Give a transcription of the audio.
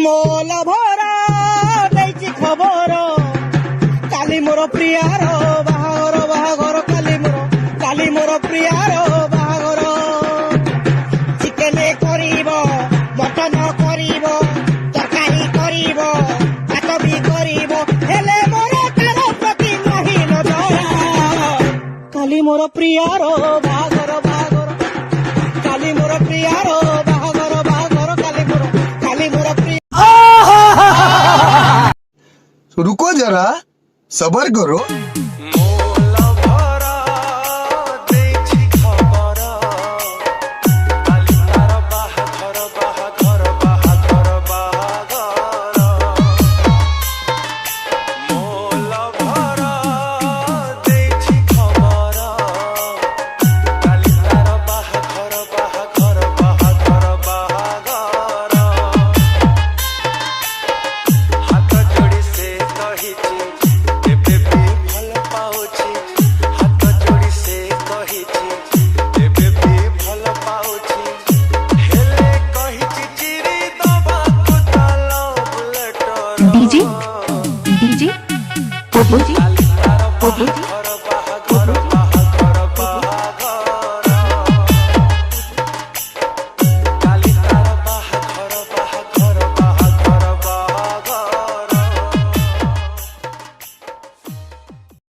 मोल भरा देछि खबर काली मोर प्रियार बाहागर बाहागर काली मोर प्रियार बाहागर चिकेन करिब मटन करिब तरकारी करिब भात भी करिब हेले मोर तार प्रति नहीं नजर काली मोर प्रियार बाहागर बाहागर काली मोर प्रियार बाहागर बाहागर काली मोर प्रिय। रुको जरा सबर करो। DJ DJ